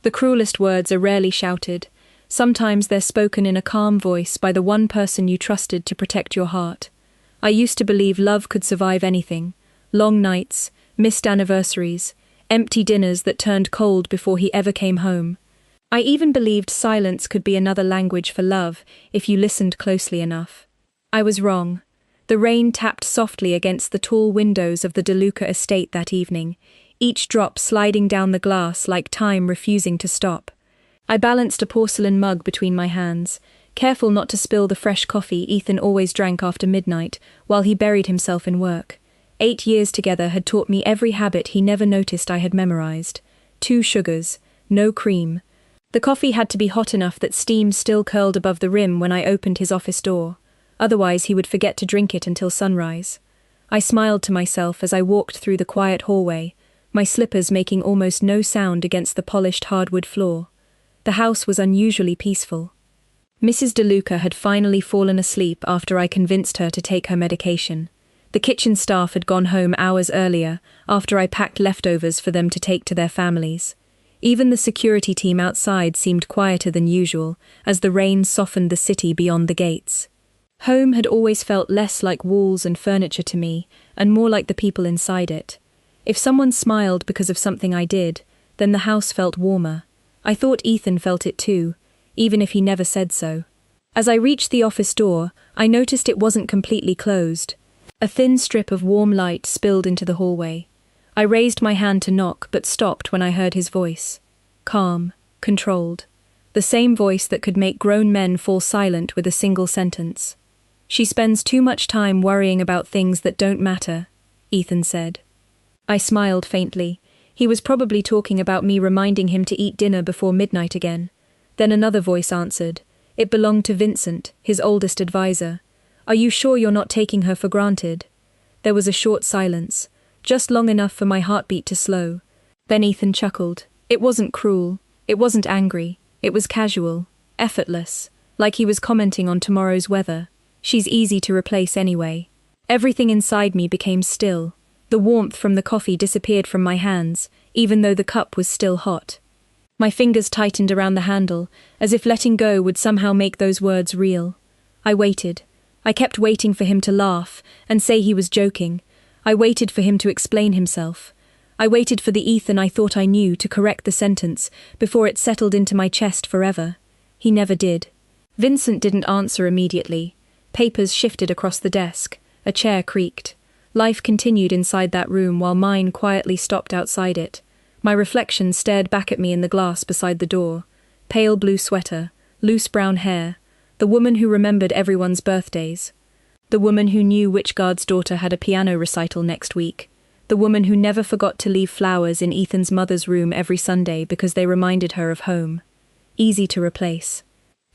The cruelest words are rarely shouted. Sometimes they're spoken in a calm voice by the one person you trusted to protect your heart. I used to believe love could survive anything. Long nights, missed anniversaries, empty dinners that turned cold before he ever came home. I even believed silence could be another language for love if you listened closely enough. I was wrong. The rain tapped softly against the tall windows of the DeLuca estate that evening, each drop sliding down the glass like time refusing to stop. I balanced a porcelain mug between my hands, careful not to spill the fresh coffee Ethan always drank after midnight while he buried himself in work. 8 years together had taught me every habit he never noticed I had memorized. 2 sugars, no cream. The coffee had to be hot enough that steam still curled above the rim when I opened his office door. Otherwise he would forget to drink it until sunrise. I smiled to myself as I walked through the quiet hallway, my slippers making almost no sound against the polished hardwood floor. The house was unusually peaceful. Mrs. DeLuca had finally fallen asleep after I convinced her to take her medication. The kitchen staff had gone home hours earlier, after I packed leftovers for them to take to their families. Even the security team outside seemed quieter than usual, as the rain softened the city beyond the gates. Home had always felt less like walls and furniture to me, and more like the people inside it. If someone smiled because of something I did, then the house felt warmer. I thought Ethan felt it too, even if he never said so. As I reached the office door, I noticed it wasn't completely closed. A thin strip of warm light spilled into the hallway. I raised my hand to knock but stopped when I heard his voice. Calm, controlled. The same voice that could make grown men fall silent with a single sentence. "She spends too much time worrying about things that don't matter," Ethan said. I smiled faintly. He was probably talking about me reminding him to eat dinner before midnight again. Then another voice answered. It belonged to Vincent, his oldest advisor. "Are you sure you're not taking her for granted?" There was a short silence, just long enough for my heartbeat to slow. Then Ethan chuckled. It wasn't cruel. It wasn't angry. It was casual, effortless, like he was commenting on tomorrow's weather. "She's easy to replace anyway." Everything inside me became still. The warmth from the coffee disappeared from my hands, even though the cup was still hot. My fingers tightened around the handle, as if letting go would somehow make those words real. I waited. I kept waiting for him to laugh and say he was joking. I waited for him to explain himself. I waited for the Ethan I thought I knew to correct the sentence before it settled into my chest forever. He never did. Vincent didn't answer immediately. Papers shifted across the desk. A chair creaked. Life continued inside that room while mine quietly stopped outside it. My reflection stared back at me in the glass beside the door. Pale blue sweater, loose brown hair, the woman who remembered everyone's birthdays. The woman who knew which guard's daughter had a piano recital next week. The woman who never forgot to leave flowers in Ethan's mother's room every Sunday because they reminded her of home. Easy to replace.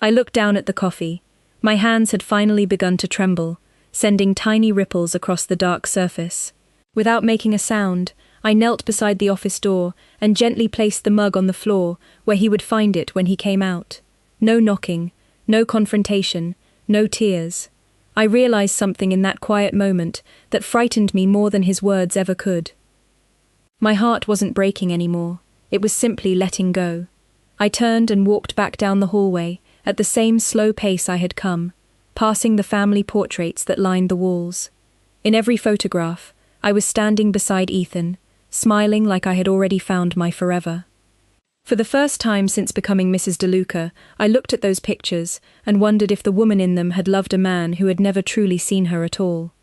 I looked down at the coffee. My hands had finally begun to tremble, sending tiny ripples across the dark surface. Without making a sound, I knelt beside the office door and gently placed the mug on the floor where he would find it when he came out. No knocking, no confrontation, no tears. I realized something in that quiet moment that frightened me more than his words ever could. My heart wasn't breaking anymore. It was simply letting go. I turned and walked back down the hallway at the same slow pace I had come, passing the family portraits that lined the walls. In every photograph, I was standing beside Ethan, smiling like I had already found my forever. For the first time since becoming Mrs. DeLuca, I looked at those pictures and wondered if the woman in them had loved a man who had never truly seen her at all.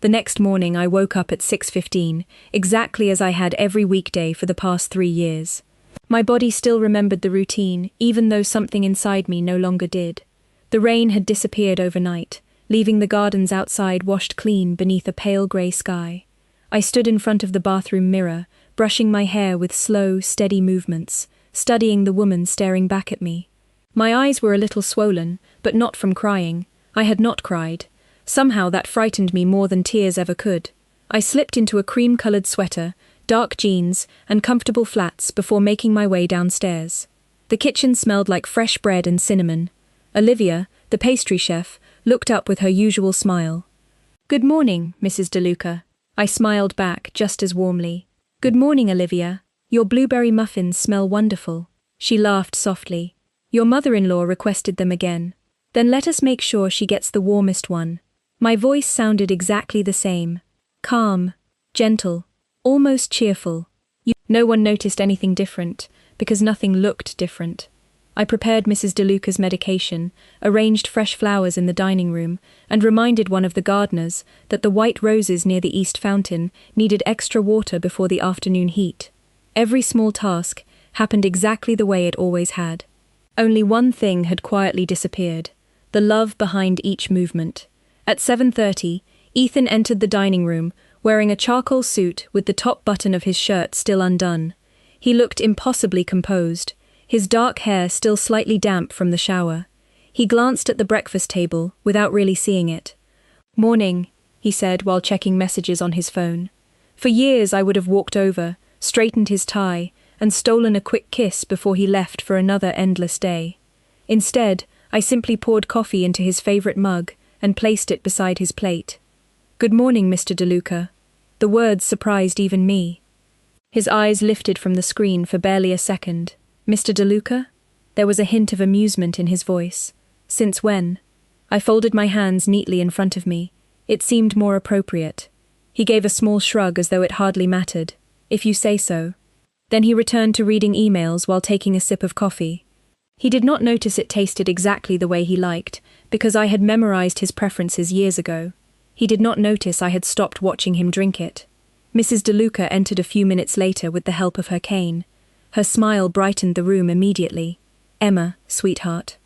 The next morning I woke up at 6:15, exactly as I had every weekday for the past 3 years. My body still remembered the routine, even though something inside me no longer did. The rain had disappeared overnight, leaving the gardens outside washed clean beneath a pale grey sky. I stood in front of the bathroom mirror, brushing my hair with slow, steady movements, studying the woman staring back at me. My eyes were a little swollen, but not from crying. I had not cried. Somehow that frightened me more than tears ever could. I slipped into a cream-coloured sweater, dark jeans, and comfortable flats before making my way downstairs. The kitchen smelled like fresh bread and cinnamon. Olivia, the pastry chef, looked up with her usual smile. "Good morning, Mrs. DeLuca." I smiled back just as warmly. "Good morning, Olivia. Your blueberry muffins smell wonderful." She laughed softly. Your mother-in-law requested them again. Then let us make sure she gets the warmest one. My voice sounded exactly the same. Calm, gentle, almost cheerful. No one noticed anything different, because nothing looked different. I prepared Mrs. DeLuca's medication, arranged fresh flowers in the dining room, and reminded one of the gardeners that the white roses near the east fountain needed extra water before the afternoon heat. Every small task happened exactly the way it always had. Only one thing had quietly disappeared: the love behind each movement. At 7:30, Ethan entered the dining room, wearing a charcoal suit with the top button of his shirt still undone. He looked impossibly composed, his dark hair still slightly damp from the shower. He glanced at the breakfast table without really seeing it. "Morning," he said while checking messages on his phone. For years I would have walked over, straightened his tie, and stolen a quick kiss before he left for another endless day. Instead, I simply poured coffee into his favorite mug and placed it beside his plate. "Good morning, Mr. DeLuca." The words surprised even me. His eyes lifted from the screen for barely a second. "Mr. DeLuca?" There was a hint of amusement in his voice. "Since when?" I folded my hands neatly in front of me. It seemed more appropriate. He gave a small shrug as though it hardly mattered. "If you say so." Then he returned to reading emails while taking a sip of coffee. He did not notice it tasted exactly the way he liked, because I had memorized his preferences years ago. He did not notice I had stopped watching him drink it. Mrs. DeLuca entered a few minutes later with the help of her cane. Her smile brightened the room immediately. "Emma, sweetheart."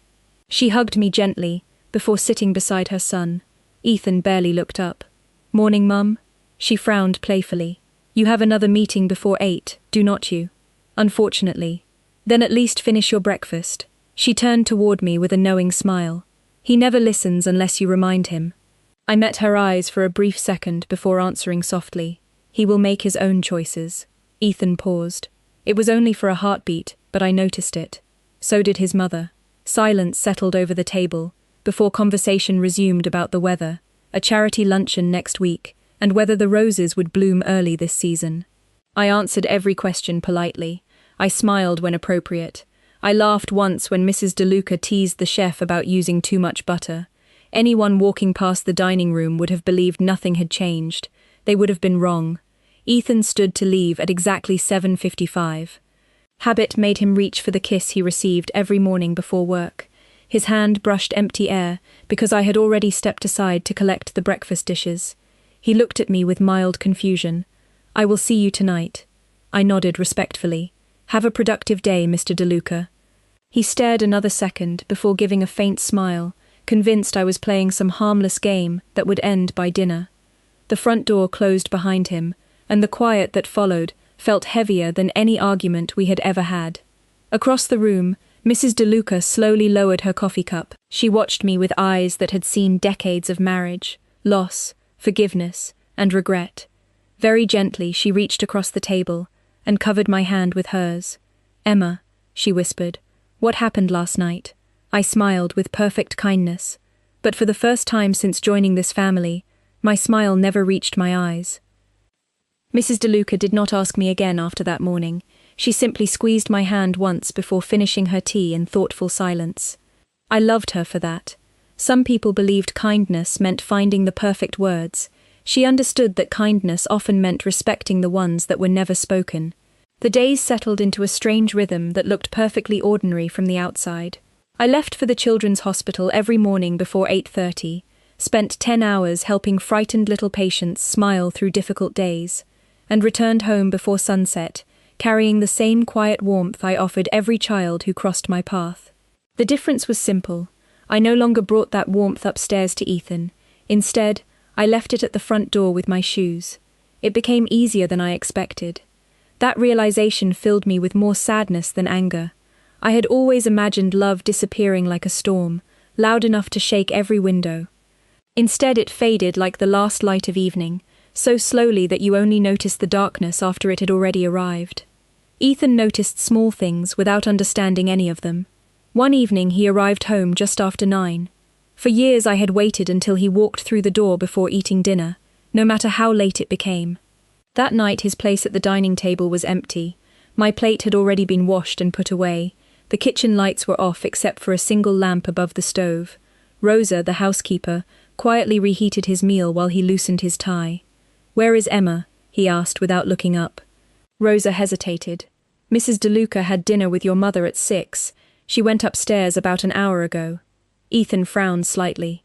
She hugged me gently, before sitting beside her son. Ethan barely looked up. "Morning, Mum?" She frowned playfully. "You have another meeting before 8, do not you?" "Unfortunately." "Then at least finish your breakfast." She turned toward me with a knowing smile. "He never listens unless you remind him." I met her eyes for a brief second before answering softly. "He will make his own choices." Ethan paused. It was only for a heartbeat, but I noticed it. So did his mother. Silence settled over the table, before conversation resumed about the weather, a charity luncheon next week, and whether the roses would bloom early this season. I answered every question politely. I smiled when appropriate. I laughed once when Mrs. DeLuca teased the chef about using too much butter. Anyone walking past the dining room would have believed nothing had changed. They would have been wrong. Ethan stood to leave at exactly 7:55. Habit made him reach for the kiss he received every morning before work. His hand brushed empty air because I had already stepped aside to collect the breakfast dishes. He looked at me with mild confusion. "I will see you tonight." I nodded respectfully. "Have a productive day, Mr. DeLuca." He stared another second before giving a faint smile, convinced I was playing some harmless game that would end by dinner. The front door closed behind him, and the quiet that followed felt heavier than any argument we had ever had. Across the room, Mrs. DeLuca slowly lowered her coffee cup. She watched me with eyes that had seen decades of marriage, loss, forgiveness, and regret. Very gently, she reached across the table and covered my hand with hers. "Emma," she whispered, "what happened last night?" I smiled with perfect kindness, but for the first time since joining this family, my smile never reached my eyes. Mrs. DeLuca did not ask me again after that morning. She simply squeezed my hand once before finishing her tea in thoughtful silence. I loved her for that. Some people believed kindness meant finding the perfect words. She understood that kindness often meant respecting the ones that were never spoken. The days settled into a strange rhythm that looked perfectly ordinary from the outside. I left for the children's hospital every morning before 8:30, spent 10 hours helping frightened little patients smile through difficult days, and returned home before sunset, carrying the same quiet warmth I offered every child who crossed my path. The difference was simple. I no longer brought that warmth upstairs to Ethan. Instead, I left it at the front door with my shoes. It became easier than I expected. That realization filled me with more sadness than anger. I had always imagined love disappearing like a storm, loud enough to shake every window. Instead, it faded like the last light of evening, so slowly that you only noticed the darkness after it had already arrived. Ethan noticed small things without understanding any of them. One evening he arrived home just after 9. For years I had waited until he walked through the door before eating dinner, no matter how late it became. That night his place at the dining table was empty. My plate had already been washed and put away. The kitchen lights were off except for a single lamp above the stove. Rosa, the housekeeper, quietly reheated his meal while he loosened his tie. "Where is Emma?" he asked without looking up. Rosa hesitated. "Mrs. DeLuca had dinner with your mother at 6. She went upstairs about an hour ago." Ethan frowned slightly.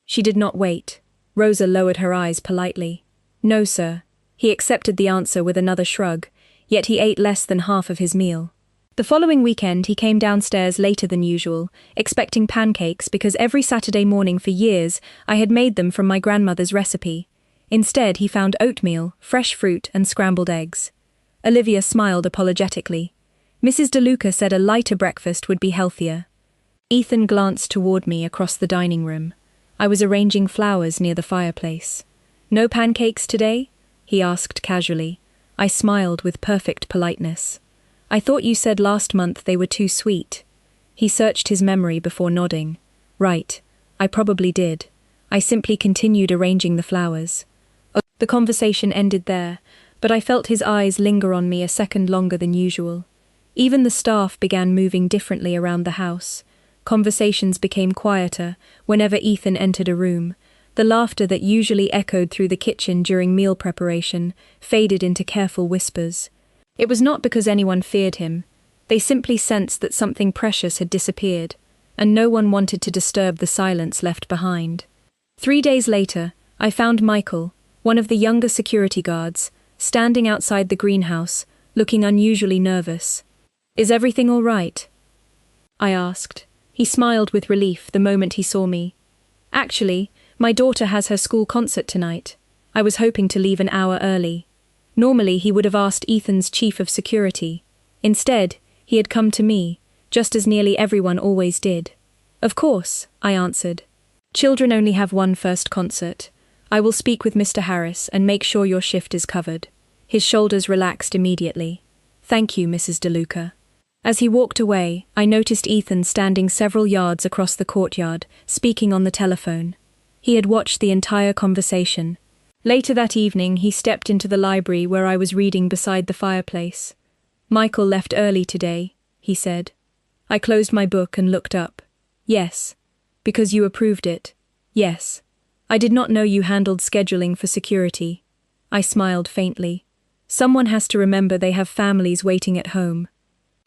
"She did not wait." Rosa lowered her eyes politely. "No, sir." He accepted the answer with another shrug, yet he ate less than half of his meal. The following weekend he came downstairs later than usual, expecting pancakes because every Saturday morning for years I had made them from my grandmother's recipe. Instead he found oatmeal, fresh fruit and scrambled eggs. Olivia smiled apologetically. Mrs. DeLuca said a lighter breakfast would be healthier. Ethan glanced toward me across the dining room. I was arranging flowers near the fireplace. "No pancakes today?" he asked casually. I smiled with perfect politeness. "I thought you said last month they were too sweet." He searched his memory before nodding. "Right, I probably did. I simply continued arranging the flowers." The conversation ended there, but I felt his eyes linger on me a second longer than usual. Even the staff began moving differently around the house. Conversations became quieter whenever Ethan entered a room. The laughter that usually echoed through the kitchen during meal preparation faded into careful whispers. It was not because anyone feared him. They simply sensed that something precious had disappeared, and no one wanted to disturb the silence left behind. 3 days later, I found Michael, one of the younger security guards, standing outside the greenhouse, looking unusually nervous. "Is everything all right?" I asked. He smiled with relief the moment he saw me. "Actually, my daughter has her school concert tonight. I was hoping to leave an hour early." Normally he would have asked Ethan's chief of security. Instead, he had come to me, just as nearly everyone always did. "Of course," I answered. "Children only have one first concert. I will speak with Mr. Harris and make sure your shift is covered." His shoulders relaxed immediately. "Thank you, Mrs. DeLuca." As he walked away, I noticed Ethan standing several yards across the courtyard, speaking on the telephone. He had watched the entire conversation. Later that evening, he stepped into the library where I was reading beside the fireplace. "Michael left early today," he said. I closed my book and looked up. "Yes. Because you approved it." "Yes. I did not know you handled scheduling for security." I smiled faintly. "Someone has to remember they have families waiting at home."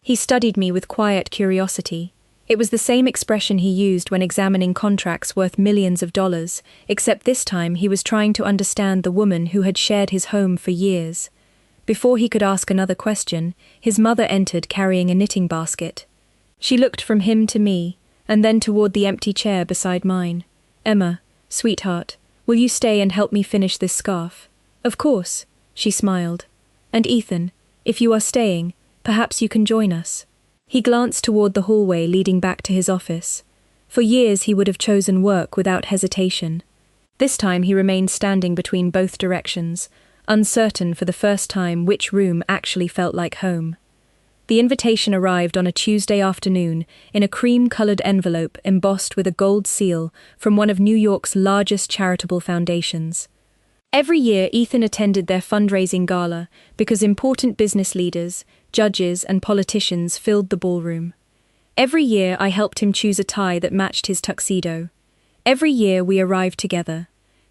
He studied me with quiet curiosity. It was the same expression he used when examining contracts worth millions of dollars, except this time he was trying to understand the woman who had shared his home for years. Before he could ask another question, his mother entered carrying a knitting basket. She looked from him to me, and then toward the empty chair beside mine. "Emma, sweetheart, will you stay and help me finish this scarf?" "Of course," she smiled. "And Ethan, if you are staying, perhaps you can join us." He glanced toward the hallway leading back to his office. For years he would have chosen work without hesitation. This time he remained standing between both directions, uncertain for the first time which room actually felt like home. The invitation arrived on a Tuesday afternoon in a cream-colored envelope embossed with a gold seal from one of New York's largest charitable foundations. Every year Ethan attended their fundraising gala because important business leaders, judges and politicians filled the ballroom. Every year I helped him choose a tie that matched his tuxedo. Every year we arrived together.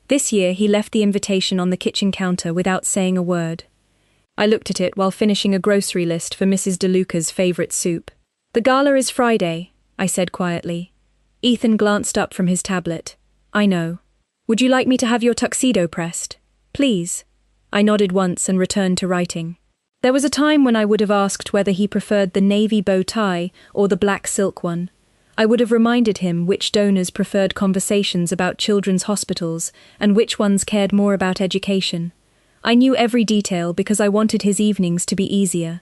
This year he left the invitation on the kitchen counter without saying a word. I looked at it while finishing a grocery list for Mrs. DeLuca's favorite soup. "The gala is Friday," I said quietly. Ethan glanced up from his tablet. "I know. Would you like me to have your tuxedo pressed?" "Please." I nodded once and returned to writing. There was a time when I would have asked whether he preferred the navy bow tie or the black silk one. I would have reminded him which donors preferred conversations about children's hospitals and which ones cared more about education. I knew every detail because I wanted his evenings to be easier.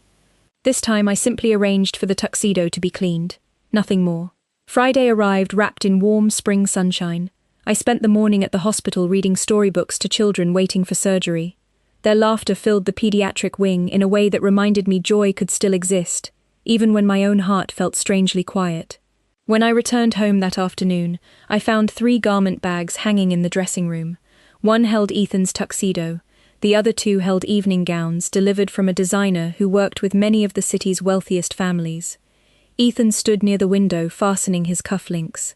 This time I simply arranged for the tuxedo to be cleaned. Nothing more. Friday arrived wrapped in warm spring sunshine. I spent the morning at the hospital reading storybooks to children waiting for surgery. Their laughter filled the pediatric wing in a way that reminded me joy could still exist, even when my own heart felt strangely quiet. When I returned home that afternoon, I found 3 garment bags hanging in the dressing room. One held Ethan's tuxedo. The other 2 held evening gowns delivered from a designer who worked with many of the city's wealthiest families. Ethan stood near the window, fastening his cufflinks.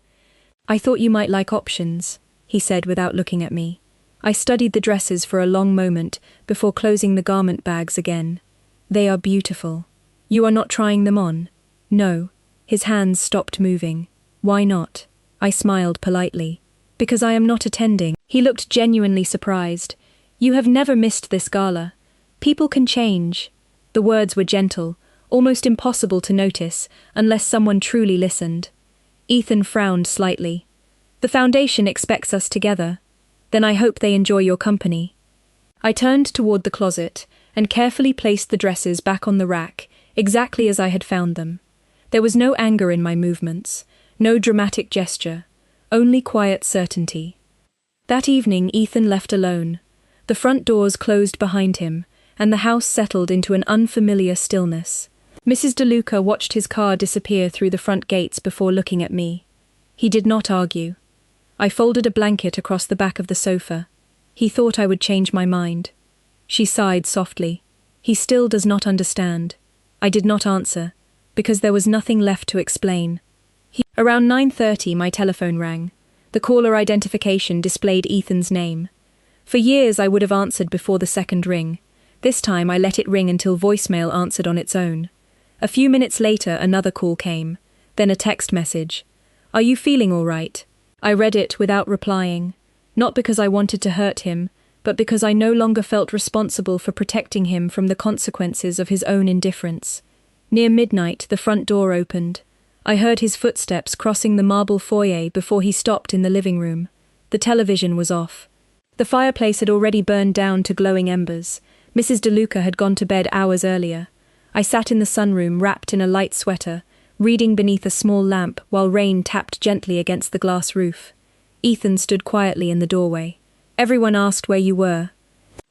"I thought you might like options," he said without looking at me. I studied the dresses for a long moment before closing the garment bags again. "They are beautiful." "You are not trying them on?" "No." His hands stopped moving. "Why not?" I smiled politely. "Because I am not attending." He looked genuinely surprised. "You have never missed this gala. People can change." The words were gentle, almost impossible to notice unless someone truly listened. Ethan frowned slightly. "The foundation expects us together. Then I hope they enjoy your company." I turned toward the closet and carefully placed the dresses back on the rack, exactly as I had found them. There was no anger in my movements, no dramatic gesture, only quiet certainty. That evening Ethan left alone. The front doors closed behind him, and the house settled into an unfamiliar stillness. Mrs. DeLuca watched his car disappear through the front gates before looking at me. He did not argue. I folded a blanket across the back of the sofa. He thought I would change my mind. She sighed softly. He still does not understand. I did not answer, because there was nothing left to explain. Around 9:30 my telephone rang. The caller identification displayed Ethan's name. For years I would have answered before the second ring. This time I let it ring until voicemail answered on its own. A few minutes later another call came, then a text message. "Are you feeling all right?" I read it without replying, not because I wanted to hurt him, but because I no longer felt responsible for protecting him from the consequences of his own indifference. Near midnight the front door opened. I heard his footsteps crossing the marble foyer before he stopped in the living room. The television was off. The fireplace had already burned down to glowing embers. Mrs. DeLuca had gone to bed hours earlier. I sat in the sunroom wrapped in a light sweater, reading beneath a small lamp while rain tapped gently against the glass roof. Ethan stood quietly in the doorway. "Everyone asked where you were."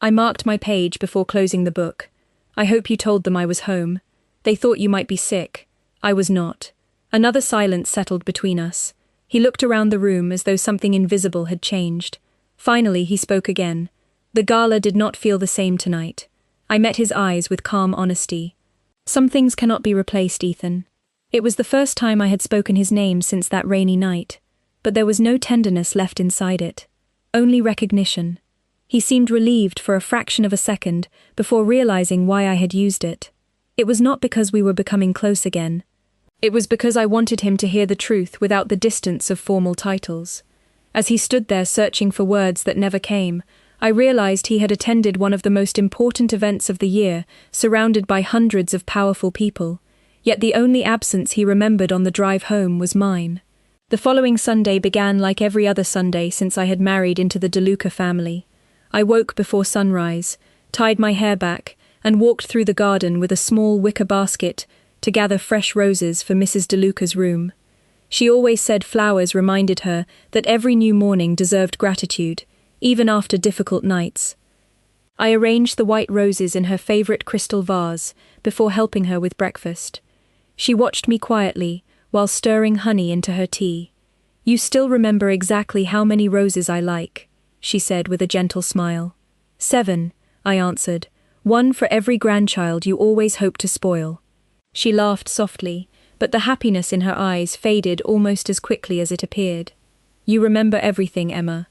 I marked my page before closing the book. "I hope you told them I was home. They thought you might be sick." I was not. Another silence settled between us. He looked around the room as though something invisible had changed. Finally he spoke again. "The gala did not feel the same tonight." I met his eyes with calm honesty. "Some things cannot be replaced, Ethan." It was the first time I had spoken his name since that rainy night, but there was no tenderness left inside it. Only recognition. He seemed relieved for a fraction of a second before realizing why I had used it. It was not because we were becoming close again. It was because I wanted him to hear the truth without the distance of formal titles. As he stood there searching for words that never came, I realized he had attended one of the most important events of the year, surrounded by hundreds of powerful people, yet the only absence he remembered on the drive home was mine. The following Sunday began like every other Sunday since I had married into the DeLuca family. I woke before sunrise, tied my hair back, and walked through the garden with a small wicker basket to gather fresh roses for Mrs. DeLuca's room. She always said flowers reminded her that every new morning deserved gratitude, even after difficult nights. I arranged the white roses in her favorite crystal vase before helping her with breakfast. She watched me quietly while stirring honey into her tea. "You still remember exactly how many roses I like," she said with a gentle smile. "7, I answered. "1 for every grandchild you always hope to spoil." She laughed softly, but the happiness in her eyes faded almost as quickly as it appeared. "You remember everything, Emma."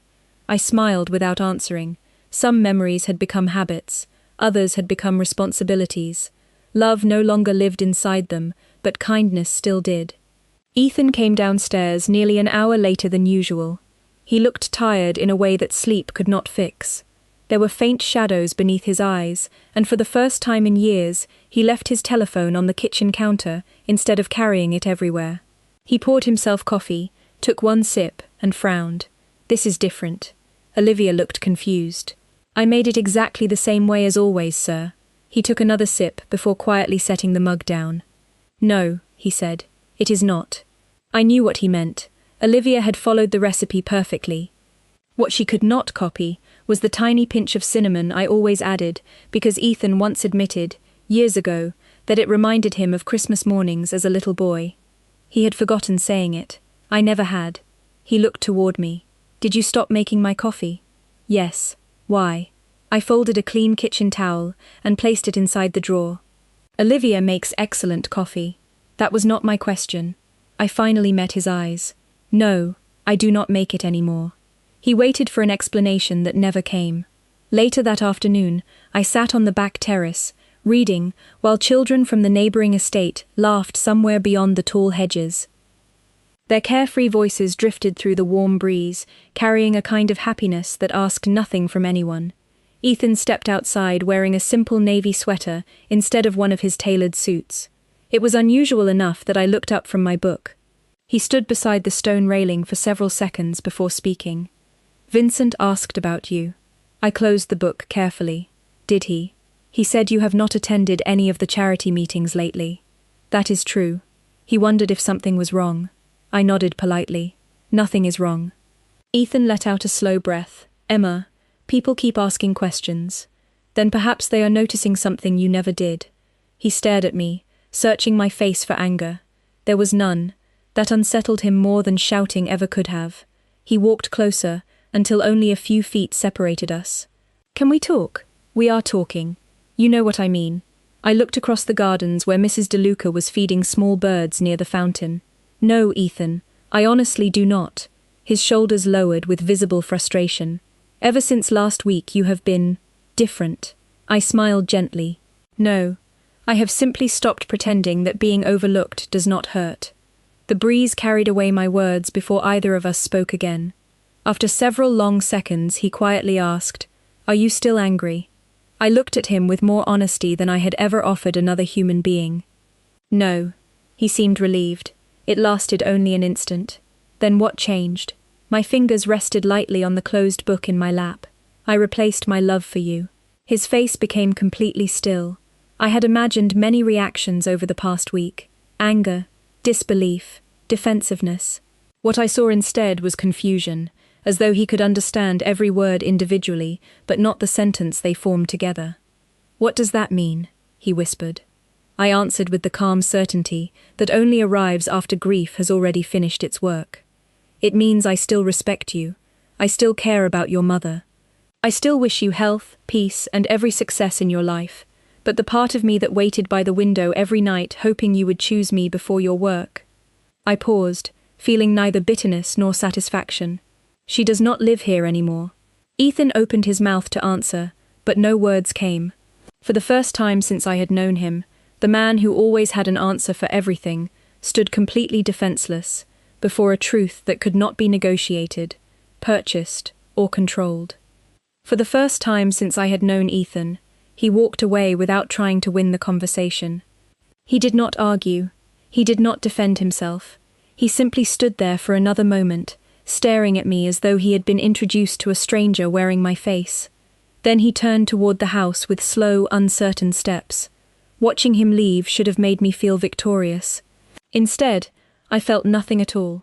I smiled without answering. Some memories had become habits, others had become responsibilities. Love no longer lived inside them, but kindness still did. Ethan came downstairs nearly an hour later than usual. He looked tired in a way that sleep could not fix. There were faint shadows beneath his eyes, and for the first time in years, he left his telephone on the kitchen counter instead of carrying it everywhere. He poured himself coffee, took one sip, and frowned. "This is different." Olivia looked confused. "I made it exactly the same way as always, sir." He took another sip before quietly setting the mug down. "No," he said, "it is not." I knew what he meant. Olivia had followed the recipe perfectly. What she could not copy was the tiny pinch of cinnamon I always added because Ethan once admitted, years ago, that it reminded him of Christmas mornings as a little boy. He had forgotten saying it. I never had. He looked toward me. "Did you stop making my coffee?" "Yes." "Why?" I folded a clean kitchen towel and placed it inside the drawer. "Olivia makes excellent coffee." That was not my question. I finally met his eyes. No, I do not make it anymore. He waited for an explanation that never came. Later that afternoon, I sat on the back terrace, reading, while children from the neighboring estate laughed somewhere beyond the tall hedges. Their carefree voices drifted through the warm breeze, carrying a kind of happiness that asked nothing from anyone. Ethan stepped outside wearing a simple navy sweater instead of one of his tailored suits. It was unusual enough that I looked up from my book. He stood beside the stone railing for several seconds before speaking. "Vincent asked about you." I closed the book carefully. "Did he?" "He said you have not attended any of the charity meetings lately." "That is true." He wondered if something was wrong. I nodded politely. "Nothing is wrong." Ethan let out a slow breath. "Emma, people keep asking questions. Then perhaps they are noticing something you never did." He stared at me, searching my face for anger. There was none. That unsettled him more than shouting ever could have. He walked closer, until only a few feet separated us. "Can we talk?" "We are talking. You know what I mean." I looked across the gardens where Mrs. DeLuca was feeding small birds near the fountain. "No, Ethan, I honestly do not." His shoulders lowered with visible frustration. "Ever since last week you have been different." I smiled gently. "No. I have simply stopped pretending that being overlooked does not hurt." The breeze carried away my words before either of us spoke again. After several long seconds, he quietly asked, "Are you still angry?" I looked at him with more honesty than I had ever offered another human being. "No." He seemed relieved. It lasted only an instant. Then what changed? My fingers rested lightly on the closed book in my lap. I replaced my love for you. His face became completely still. I had imagined many reactions over the past week. Anger, disbelief, defensiveness. What I saw instead was confusion, as though he could understand every word individually, but not the sentence they formed together. "What does that mean?" he whispered. I answered with the calm certainty that only arrives after grief has already finished its work. "It means I still respect you. I still care about your mother. I still wish you health, peace, and every success in your life. But the part of me that waited by the window every night hoping you would choose me before your work." I paused, feeling neither bitterness nor satisfaction. "She does not live here anymore." Ethan opened his mouth to answer, but no words came. For the first time since I had known him, the man who always had an answer for everything stood completely defenseless before a truth that could not be negotiated, purchased, or controlled. For the first time since I had known Ethan, he walked away without trying to win the conversation. He did not argue. He did not defend himself. He simply stood there for another moment, staring at me as though he had been introduced to a stranger wearing my face. Then he turned toward the house with slow, uncertain steps. Watching him leave should have made me feel victorious. Instead, I felt nothing at all.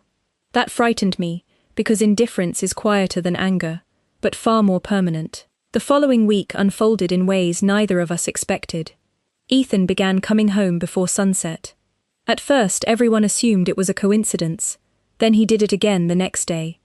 That frightened me, because indifference is quieter than anger, but far more permanent. The following week unfolded in ways neither of us expected. Ethan began coming home before sunset. At first, everyone assumed it was a coincidence. Then he did it again the next day.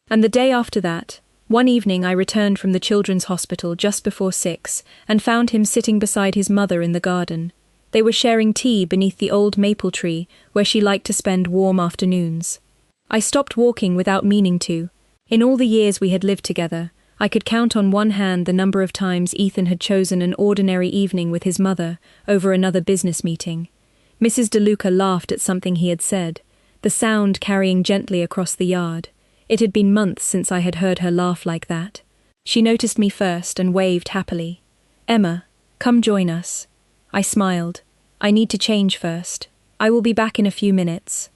And the day after that, one evening I returned from the children's hospital just before 6 and found him sitting beside his mother in the garden. They were sharing tea beneath the old maple tree where she liked to spend warm afternoons. I stopped walking without meaning to. In all the years we had lived together, I could count on one hand the number of times Ethan had chosen an ordinary evening with his mother over another business meeting. Mrs. DeLuca laughed at something he had said, the sound carrying gently across the yard. It had been months since I had heard her laugh like that. She noticed me first and waved happily. "Emma, come join us." I smiled. "I need to change first. I will be back in a few minutes."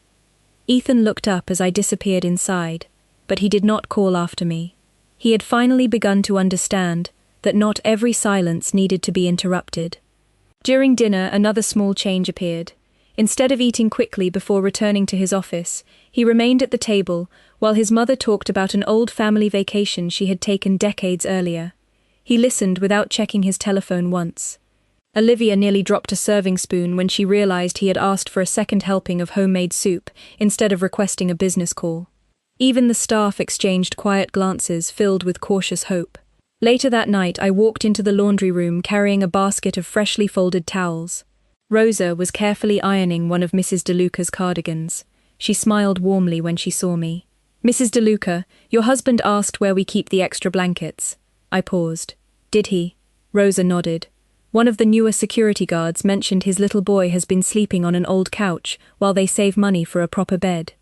Ethan looked up as I disappeared inside, but he did not call after me. He had finally begun to understand that not every silence needed to be interrupted. During dinner, another small change appeared. Instead of eating quickly before returning to his office, he remained at the table while his mother talked about an old family vacation she had taken decades earlier. He listened without checking his telephone once. Olivia nearly dropped a serving spoon when she realized he had asked for a second helping of homemade soup instead of requesting a business call. Even the staff exchanged quiet glances filled with cautious hope. Later that night, I walked into the laundry room carrying a basket of freshly folded towels. Rosa was carefully ironing one of Mrs. DeLuca's cardigans. She smiled warmly when she saw me. "Mrs. DeLuca, your husband asked where we keep the extra blankets." I paused. "Did he?" Rosa nodded. "One of the newer security guards mentioned his little boy has been sleeping on an old couch while they save money for a proper bed."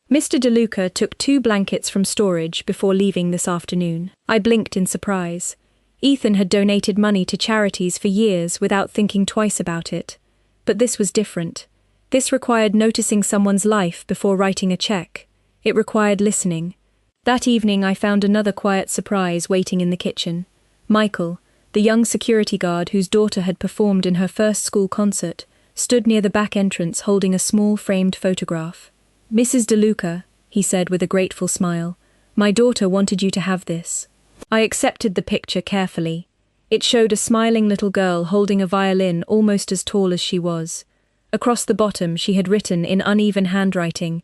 Mr. DeLuca took 2 blankets from storage before leaving this afternoon. I blinked in surprise. Ethan had donated money to charities for years without thinking twice about it. But this was different. This required noticing someone's life before writing a check. It required listening. That evening I found another quiet surprise waiting in the kitchen. Michael, the young security guard whose daughter had performed in her first school concert, stood near the back entrance holding a small framed photograph. "Mrs. DeLuca," he said with a grateful smile, "my daughter wanted you to have this." I accepted the picture carefully. It showed a smiling little girl holding a violin almost as tall as she was. Across the bottom she had written in uneven handwriting,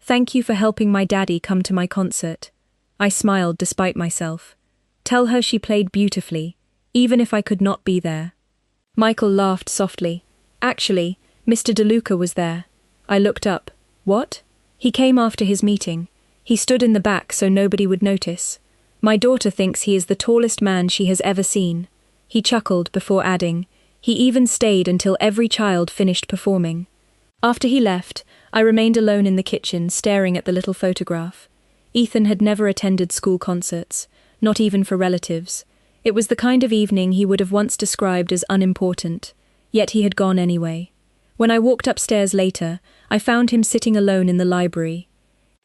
"Thank you for helping my daddy come to my concert." I smiled despite myself. "Tell her she played beautifully, even if I could not be there." Michael laughed softly. "Actually, Mr. DeLuca was there." I looked up. "What?" "He came after his meeting. He stood in the back so nobody would notice. My daughter thinks he is the tallest man she has ever seen." He chuckled before adding, "He even stayed until every child finished performing." After he left, I remained alone in the kitchen staring at the little photograph. Ethan had never attended school concerts, not even for relatives. It was the kind of evening he would have once described as unimportant, yet he had gone anyway. When I walked upstairs later, I found him sitting alone in the library.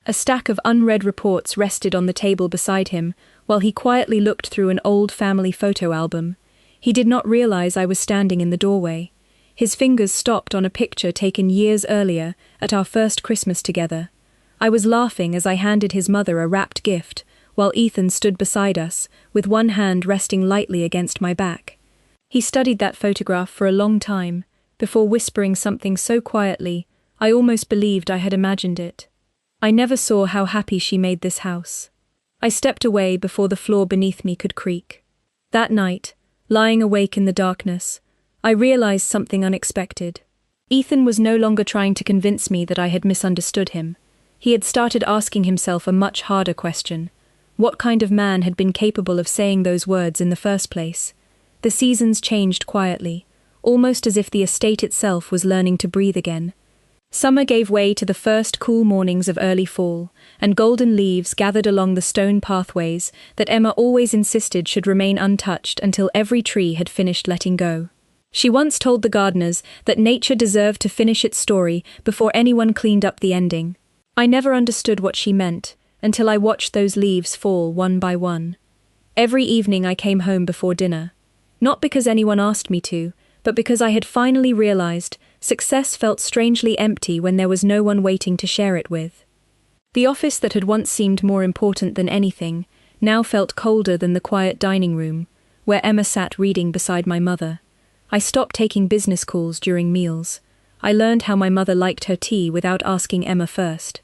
A stack of unread reports rested on the table beside him, while he quietly looked through an old family photo album. He did not realize I was standing in the doorway. His fingers stopped on a picture taken years earlier, at our first Christmas together. I was laughing as I handed his mother a wrapped gift, while Ethan stood beside us, with one hand resting lightly against my back. He studied that photograph for a long time, before whispering something so quietly, I almost believed I had imagined it. "I never saw how happy she made this house." I stepped away before the floor beneath me could creak. That night, lying awake in the darkness, I realized something unexpected. Ethan was no longer trying to convince me that I had misunderstood him. He had started asking himself a much harder question. What kind of man had been capable of saying those words in the first place? The seasons changed quietly, almost as if the estate itself was learning to breathe again. Summer gave way to the first cool mornings of early fall, and golden leaves gathered along the stone pathways that Emma always insisted should remain untouched until every tree had finished letting go. She once told the gardeners that nature deserved to finish its story before anyone cleaned up the ending. I never understood what she meant, until I watched those leaves fall one by one. Every evening I came home before dinner. Not because anyone asked me to, but because I had finally realized success felt strangely empty when there was no one waiting to share it with. The office that had once seemed more important than anything now felt colder than the quiet dining room, where Emma sat reading beside my mother. I stopped taking business calls during meals. I learned how my mother liked her tea without asking Emma first.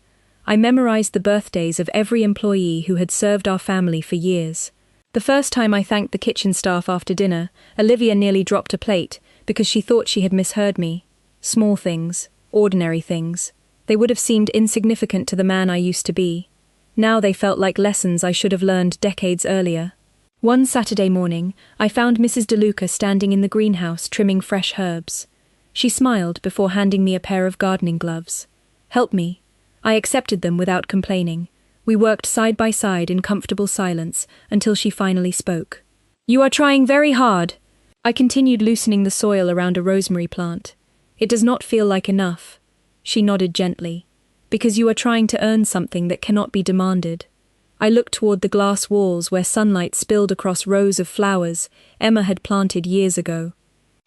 I memorized the birthdays of every employee who had served our family for years. The first time I thanked the kitchen staff after dinner, Olivia nearly dropped a plate because she thought she had misheard me. Small things, ordinary things. They would have seemed insignificant to the man I used to be. Now they felt like lessons I should have learned decades earlier. One Saturday morning, I found Mrs. DeLuca standing in the greenhouse trimming fresh herbs. She smiled before handing me a pair of gardening gloves. "Help me." I accepted them without complaining. We worked side by side in comfortable silence until she finally spoke. "You are trying very hard." I continued loosening the soil around a rosemary plant. "It does not feel like enough." She nodded gently. "Because you are trying to earn something that cannot be demanded." I looked toward the glass walls where sunlight spilled across rows of flowers Emma had planted years ago.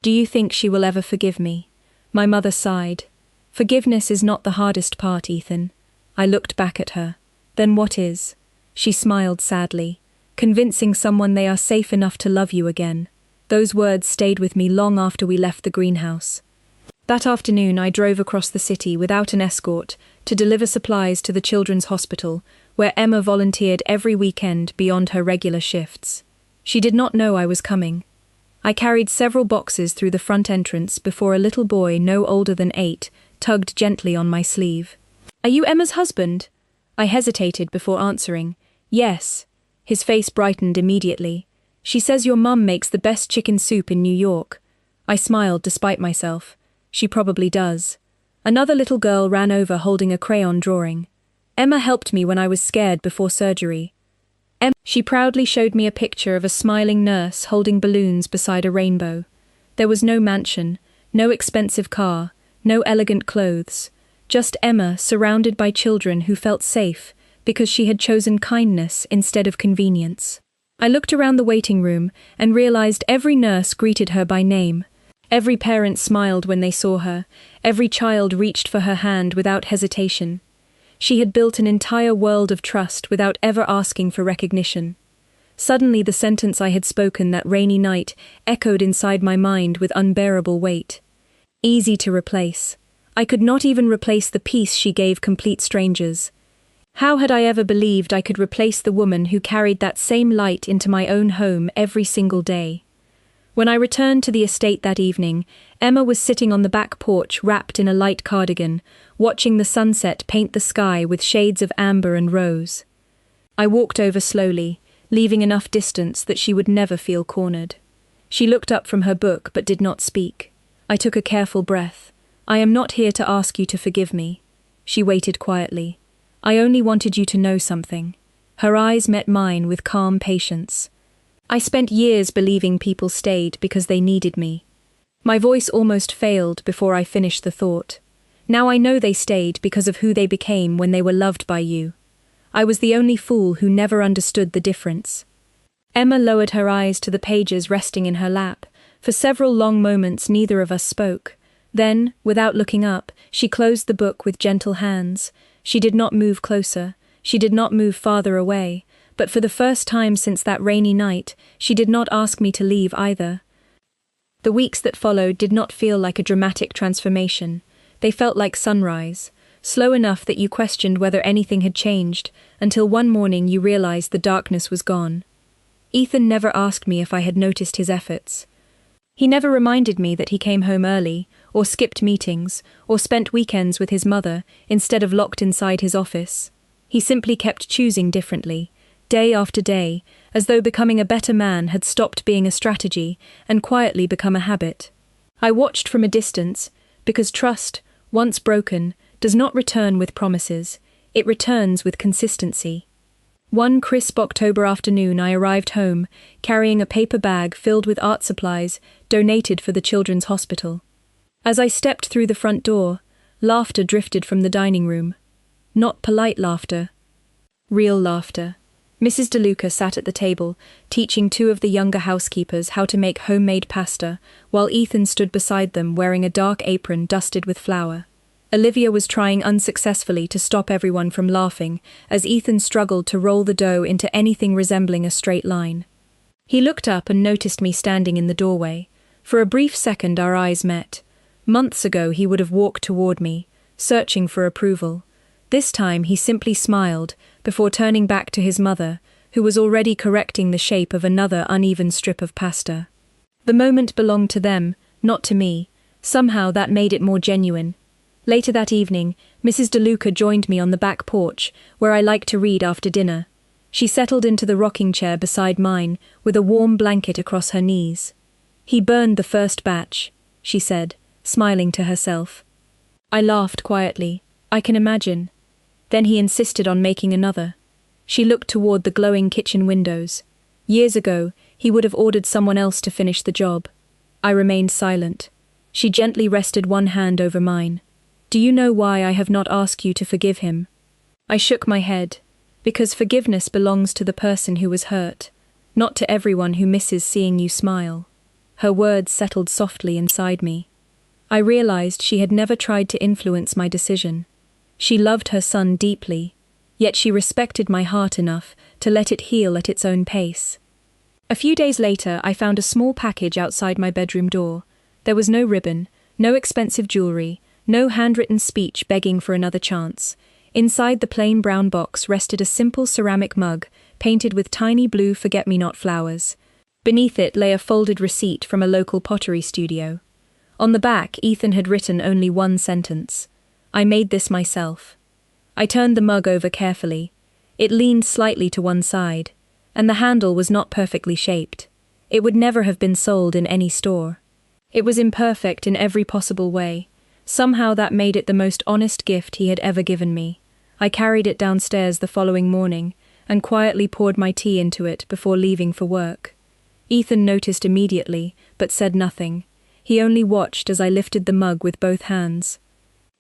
"Do you think she will ever forgive me?" My mother sighed. "Forgiveness is not the hardest part, Ethan." I looked back at her. "Then what is?" She smiled sadly. "Convincing someone they are safe enough to love you again." Those words stayed with me long after we left the greenhouse. That afternoon I drove across the city without an escort to deliver supplies to the children's hospital, where Emma volunteered every weekend beyond her regular shifts. She did not know I was coming. I carried several boxes through the front entrance before a little boy no older than 8 tugged gently on my sleeve. "Are you Emma's husband?" I hesitated before answering. "Yes." His face brightened immediately. "She says your mum makes the best chicken soup in New York." I smiled despite myself. "She probably does." Another little girl ran over holding a crayon drawing. "Emma helped me when I was scared before surgery." She proudly showed me a picture of a smiling nurse holding balloons beside a rainbow. There was no mansion, no expensive car, no elegant clothes, just Emma surrounded by children who felt safe because she had chosen kindness instead of convenience. I looked around the waiting room and realized every nurse greeted her by name. Every parent smiled when they saw her, every child reached for her hand without hesitation. She had built an entire world of trust without ever asking for recognition. Suddenly the sentence I had spoken that rainy night echoed inside my mind with unbearable weight. Easy to replace. I could not even replace the peace she gave complete strangers. How had I ever believed I could replace the woman who carried that same light into my own home every single day? When I returned to the estate that evening, Emma was sitting on the back porch wrapped in a light cardigan, watching the sunset paint the sky with shades of amber and rose. I walked over slowly, leaving enough distance that she would never feel cornered. She looked up from her book but did not speak. I took a careful breath. "I am not here to ask you to forgive me." She waited quietly. "I only wanted you to know something." Her eyes met mine with calm patience. "I spent years believing people stayed because they needed me." My voice almost failed before I finished the thought. "Now I know they stayed because of who they became when they were loved by you. I was the only fool who never understood the difference." Emma lowered her eyes to the pages resting in her lap. For several long moments neither of us spoke. Then, without looking up, she closed the book with gentle hands. She did not move closer. She did not move farther away. But for the first time since that rainy night, she did not ask me to leave either. The weeks that followed did not feel like a dramatic transformation. They felt like sunrise, slow enough that you questioned whether anything had changed, until one morning you realized the darkness was gone. Ethan never asked me if I had noticed his efforts. He never reminded me that he came home early, or skipped meetings, or spent weekends with his mother, instead of locked inside his office. He simply kept choosing differently, day after day, as though becoming a better man had stopped being a strategy and quietly become a habit. I watched from a distance, because trust, once broken, does not return with promises, it returns with consistency. One crisp October afternoon I arrived home, carrying a paper bag filled with art supplies donated for the children's hospital. As I stepped through the front door, laughter drifted from the dining room. Not polite laughter. Real laughter. Mrs. DeLuca sat at the table, teaching 2 of the younger housekeepers how to make homemade pasta, while Ethan stood beside them wearing a dark apron dusted with flour. Olivia was trying unsuccessfully to stop everyone from laughing, as Ethan struggled to roll the dough into anything resembling a straight line. He looked up and noticed me standing in the doorway. For a brief second our eyes met. Months ago he would have walked toward me, searching for approval. This time he simply smiled, before turning back to his mother, who was already correcting the shape of another uneven strip of pasta. The moment belonged to them, not to me. Somehow that made it more genuine. Later that evening, Mrs. DeLuca joined me on the back porch, where I liked to read after dinner. She settled into the rocking chair beside mine, with a warm blanket across her knees. "He burned the first batch," she said, smiling to herself. I laughed quietly. "I can imagine." Then he insisted on making another. She looked toward the glowing kitchen windows. Years ago, he would have ordered someone else to finish the job. I remained silent. She gently rested one hand over mine. "Do you know why I have not asked you to forgive him?" I shook my head. Because forgiveness belongs to the person who was hurt, not to everyone who misses seeing you smile. Her words settled softly inside me. I realized she had never tried to influence my decision. She loved her son deeply, yet she respected my heart enough to let it heal at its own pace. A few days later, I found a small package outside my bedroom door. There was no ribbon, no expensive jewelry, no handwritten speech begging for another chance. Inside the plain brown box rested a simple ceramic mug, painted with tiny blue forget-me-not flowers. Beneath it lay a folded receipt from a local pottery studio. On the back, Ethan had written only one sentence: "I made this myself." I turned the mug over carefully. It leaned slightly to one side, and the handle was not perfectly shaped. It would never have been sold in any store. It was imperfect in every possible way. Somehow that made it the most honest gift he had ever given me. I carried it downstairs the following morning and quietly poured my tea into it before leaving for work. Ethan noticed immediately, but said nothing. He only watched as I lifted the mug with both hands.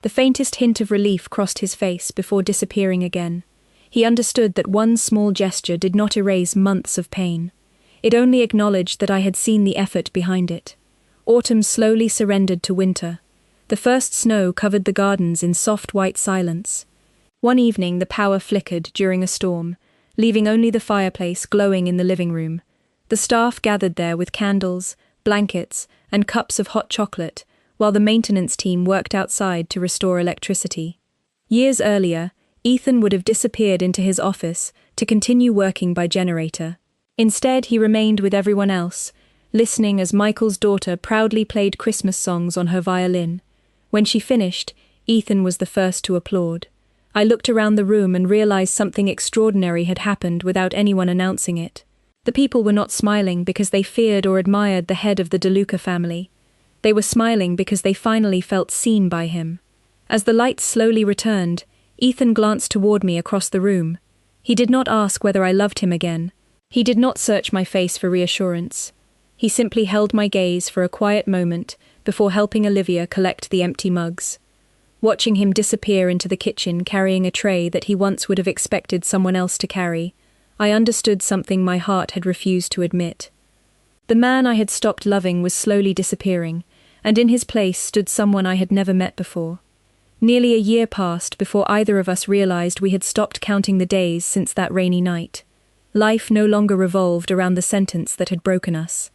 The faintest hint of relief crossed his face before disappearing again. He understood that one small gesture did not erase months of pain. It only acknowledged that I had seen the effort behind it. Autumn slowly surrendered to winter. The first snow covered the gardens in soft white silence. One evening the power flickered during a storm, leaving only the fireplace glowing in the living room. The staff gathered there with candles, blankets, and cups of hot chocolate, while the maintenance team worked outside to restore electricity. Years earlier, Ethan would have disappeared into his office to continue working by generator. Instead, he remained with everyone else, listening as Michael's daughter proudly played Christmas songs on her violin. When she finished, Ethan was the first to applaud. I looked around the room and realized something extraordinary had happened without anyone announcing it. The people were not smiling because they feared or admired the head of the DeLuca family. They were smiling because they finally felt seen by him. As the lights slowly returned, Ethan glanced toward me across the room. He did not ask whether I loved him again. He did not search my face for reassurance. He simply held my gaze for a quiet moment before helping Olivia collect the empty mugs. Watching him disappear into the kitchen carrying a tray that he once would have expected someone else to carry, I understood something my heart had refused to admit. The man I had stopped loving was slowly disappearing, and in his place stood someone I had never met before. Nearly a year passed before either of us realized we had stopped counting the days since that rainy night. Life no longer revolved around the sentence that had broken us.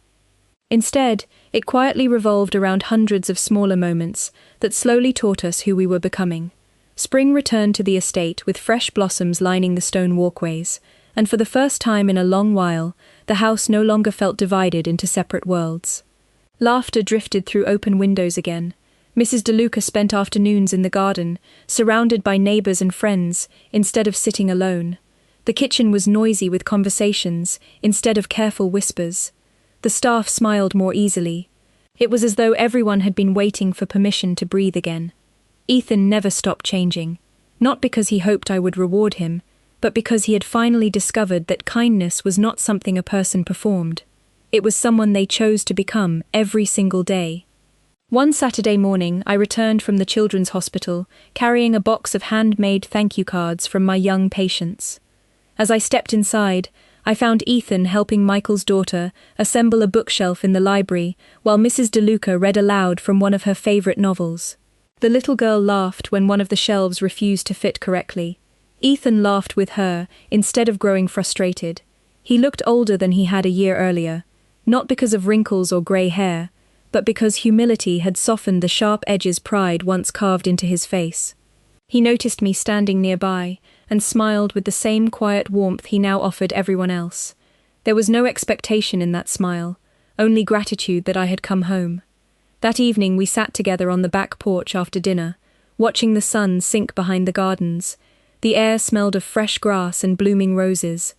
Instead, it quietly revolved around hundreds of smaller moments that slowly taught us who we were becoming. Spring returned to the estate with fresh blossoms lining the stone walkways, and for the first time in a long while, the house no longer felt divided into separate worlds. Laughter drifted through open windows again. Mrs. DeLuca spent afternoons in the garden, surrounded by neighbors and friends, instead of sitting alone. The kitchen was noisy with conversations, instead of careful whispers. The staff smiled more easily. It was as though everyone had been waiting for permission to breathe again. Ethan never stopped changing, not because he hoped I would reward him, but because he had finally discovered that kindness was not something a person performed. It was someone they chose to become every single day. One Saturday morning, I returned from the children's hospital, carrying a box of handmade thank you cards from my young patients. As I stepped inside, I found Ethan helping Michael's daughter assemble a bookshelf in the library while Mrs. DeLuca read aloud from one of her favorite novels. The little girl laughed when one of the shelves refused to fit correctly. Ethan laughed with her instead of growing frustrated. He looked older than he had a year earlier, not because of wrinkles or grey hair, but because humility had softened the sharp edges pride once carved into his face. He noticed me standing nearby and smiled with the same quiet warmth he now offered everyone else. There was no expectation in that smile, only gratitude that I had come home. That evening we sat together on the back porch after dinner, watching the sun sink behind the gardens. The air smelled of fresh grass and blooming roses.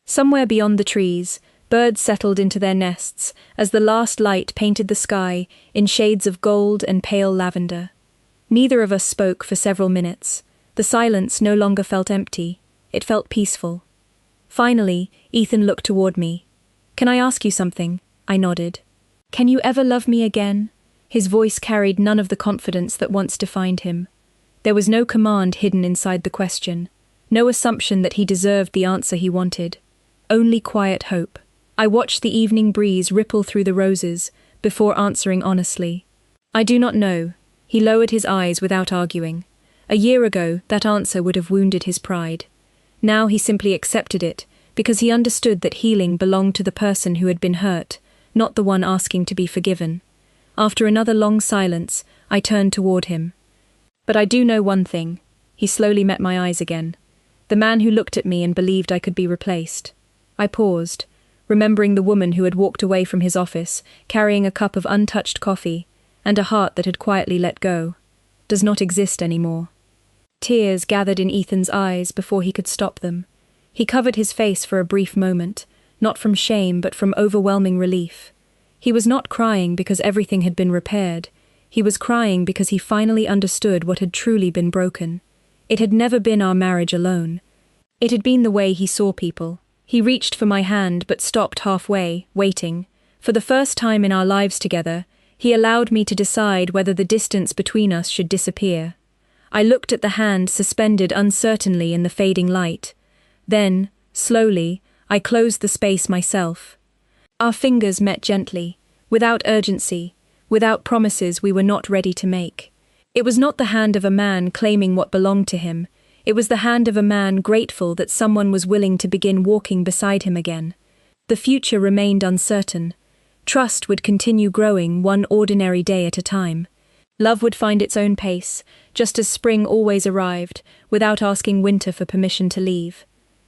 Somewhere beyond the trees, birds settled into their nests as the last light painted the sky in shades of gold and pale lavender. Neither of us spoke for several minutes. The silence no longer felt empty. It felt peaceful. Finally, Ethan looked toward me. "Can I ask you something?" I nodded. "Can you ever love me again?" His voice carried none of the confidence that once defined him. There was no command hidden inside the question, no assumption that he deserved the answer he wanted. Only quiet hope. I watched the evening breeze ripple through the roses before answering honestly. "I do not know." He lowered his eyes without arguing. A year ago, that answer would have wounded his pride. Now he simply accepted it, because he understood that healing belonged to the person who had been hurt, not the one asking to be forgiven. After another long silence, I turned toward him. "But I do know one thing." He slowly met my eyes again. The man who looked at me and believed I could be replaced. I paused. remembering the woman who had walked away from his office, carrying a cup of untouched coffee, and a heart that had quietly let go. Does not exist anymore. Tears gathered in Ethan's eyes before he could stop them. He covered his face for a brief moment, not from shame but from overwhelming relief. He was not crying because everything had been repaired. He was crying because he finally understood what had truly been broken. It had never been our marriage alone. It had been the way he saw people. He reached for my hand but stopped halfway, waiting. For the first time in our lives together, he allowed me to decide whether the distance between us should disappear. I looked at the hand suspended uncertainly in the fading light. Then, slowly, I closed the space myself. Our fingers met gently, without urgency, without promises we were not ready to make. It was not the hand of a man claiming what belonged to him. It was the hand of a man grateful that someone was willing to begin walking beside him again. The future remained uncertain. Trust would continue growing one ordinary day at a time. Love would find its own pace, just as spring always arrived, without asking winter for permission to leave.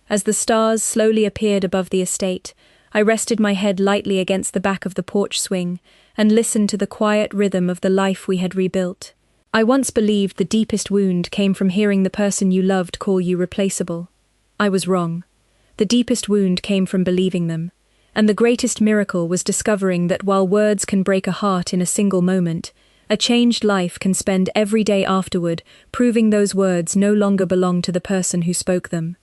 As the stars slowly appeared above the estate, I rested my head lightly against the back of the porch swing and listened to the quiet rhythm of the life we had rebuilt. I once believed the deepest wound came from hearing the person you loved call you replaceable. I was wrong. The deepest wound came from believing them. And the greatest miracle was discovering that while words can break a heart in a single moment, a changed life can spend every day afterward proving those words no longer belong to the person who spoke them.